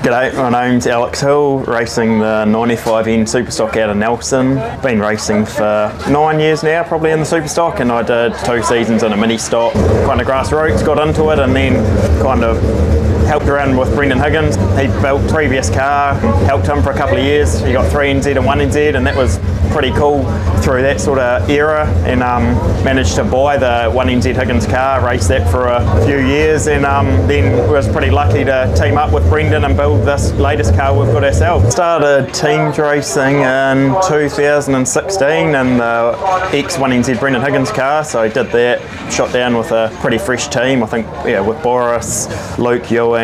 G'day, my name's Alex Hill, racing the 95N Superstock out of Nelson. Been racing for 9 years now, probably in the Superstock, and I did 2 seasons in a mini stock, kind of grassroots, got into it, and then kind of helped around with Brendan Higgins. He built previous car, helped him for a couple of years. He got 3NZ and 1NZ, and that was pretty cool through that sort of era, and managed to buy the 1NZ Higgins car, race that for a few years, and then was pretty lucky to team up with Brendan and build this latest car we've got ourselves. Started teams racing in 2016 in the X1NZ Brendan Higgins car, so I did that, shot down with a pretty fresh team, I think, yeah, with Boris, Luke Ewing,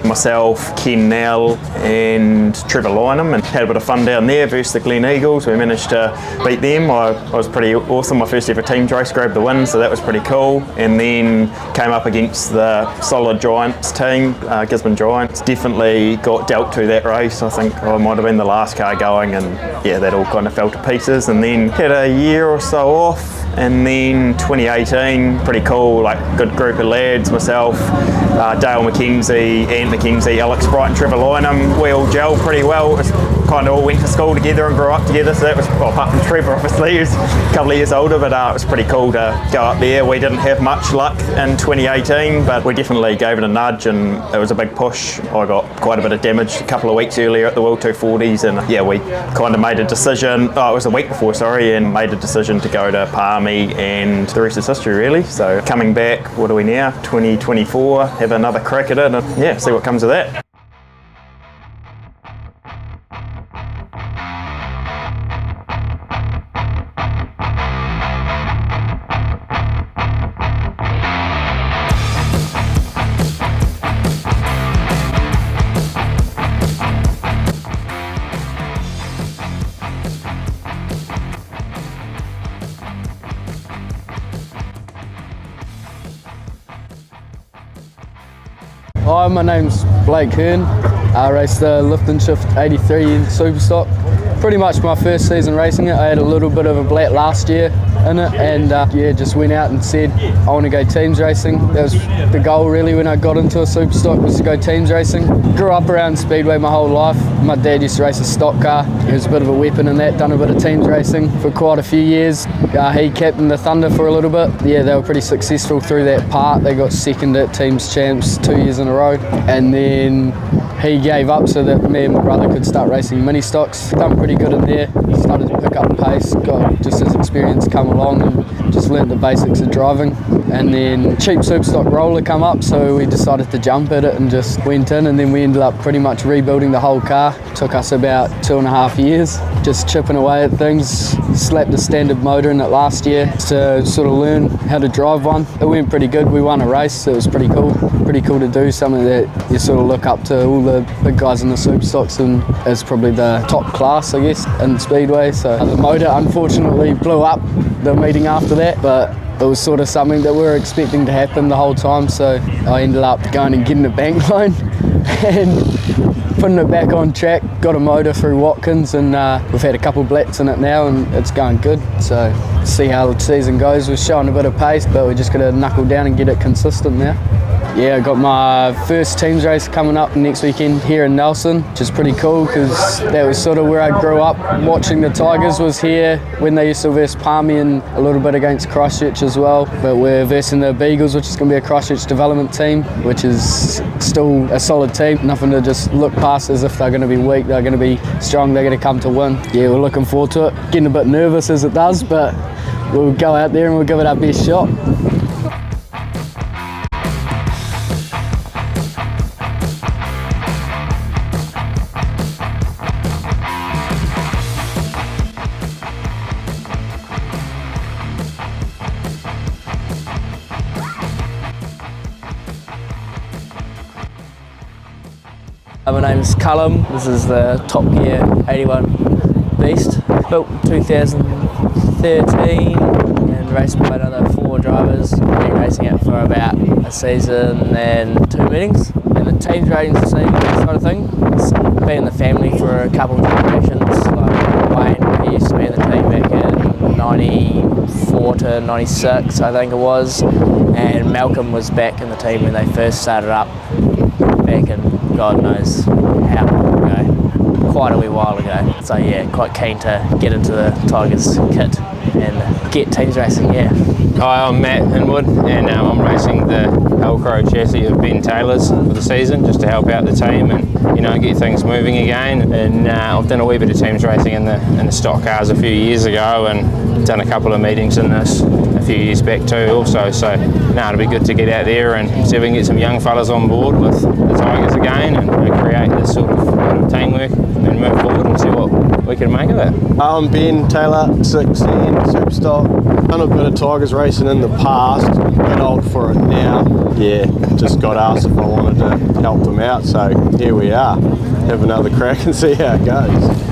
myself, Ken Nell and Trevor Lynham, and had a bit of fun down there versus the Glen Eagles. We managed to beat them. I was pretty awesome. My first ever teams race, grabbed the win, so that was pretty cool. And then came up against the solid Giants team, Gisborne Giants. Definitely got dealt to that race. I think I might have been the last car going, and yeah, that all kind of fell to pieces. And then had a year or so off, and then 2018, pretty cool, like good group of lads, myself, Dale McKenzie, Ant McKenzie, Alex Bright and Trevor Lynham. We all gelled pretty well. Kind of all went to school together and grew up together, so that was, well, apart from Trevor obviously, he was a couple of years older, but it was pretty cool to go up there. We didn't have much luck in 2018, but we definitely gave it a nudge, and it was a big push. I got quite a bit of damage a couple of weeks earlier at the World 240s, and yeah, we kind of made a decision, it was a week before, sorry, and made a decision to go to Palmy, and the rest is history really. So coming back, what are we now, 2024, have another crack at it, and yeah, see what comes of that. Hi, my name's Blake Hearn. I race the Lift and Shift 83 in Superstock. Pretty much my first season racing it. I had a little bit of a blat last year in it, and yeah, just went out and said I want to go teams racing. That was the goal really when I got into a Superstock, was to go teams racing. Grew up around Speedway my whole life. My dad used to race a stock car. He was a bit of a weapon in that, done a bit of teams racing for quite a few years. He captained the Thunder for a little bit. Yeah, they were pretty successful through that part. They got second at teams champs 2 years in a row, and then he gave up so that me and my brother could start racing mini stocks. Done pretty good in there, started to pick up pace, got just as experience come along, and just learnt the basics of driving. And then cheap Superstock roller come up, so we decided to jump at it and just went in, and then we ended up pretty much rebuilding the whole car. Took us about 2.5 years, just chipping away at things. Slapped a standard motor in it last year to sort of learn how to drive one. It went pretty good. We won a race, so it was pretty cool. Pretty cool to do something that you sort of look up to all the big guys in the Superstocks, and it's probably the top class, I guess, in Speedway. So the motor unfortunately blew up the meeting after that, but it was sort of something that we were expecting to happen the whole time, so I ended up going and getting a bank loan and putting it back on track. Got a motor through Watkins, and we've had a couple blats in it now, and it's going good. So see how the season goes. We're showing a bit of pace, but we're just going to knuckle down and get it consistent now. Yeah, I got my first teams race coming up next weekend here in Nelson, which is pretty cool because that was sort of where I grew up. Watching the Tigers was here when they used to verse Palmy, and a little bit against Christchurch as well. But we're versing the Beagles, which is going to be a Christchurch development team, which is still a solid team. Nothing to just look past as if they're going to be weak. They're going to be strong. They're going to come to win. Yeah, we're looking forward to it. Getting a bit nervous as it does, but we'll go out there and we'll give it our best shot. My name's Callum. This is the Top Gear 81 Beast. Built 2013 and raced by another 4 drivers. Been racing it for about a season and 2 meetings. And the teams racing side of thing, it's been in the family for a couple of generations. Like Wayne, he used to be in the team back in 94 to 96, I think it was. And Malcolm was back in the team when they first started up back in God knows how long ago, quite a wee while ago. So yeah, quite keen to get into the Tigers kit and get teams racing, yeah. Hi, I'm Matt Inwood, and I'm racing the Velcro chassis of Ben Taylor's for the season, just to help out the team and get things moving again. And I've done a wee bit of teams racing in the stock cars a few years ago, and done a couple of meetings in this a few years back too also. So it'll be good to get out there and see if we can get some young fellas on board with the Tigers again and create this sort of teamwork and move forward and see what we can make of it. I'm Ben Taylor, 16, Superstock. Done a bit of Tigers racing in the past, a bit old for it now. Yeah, just got asked if I wanted to help them out, so here we are. Have another crack and see how it goes.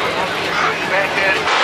Back at it.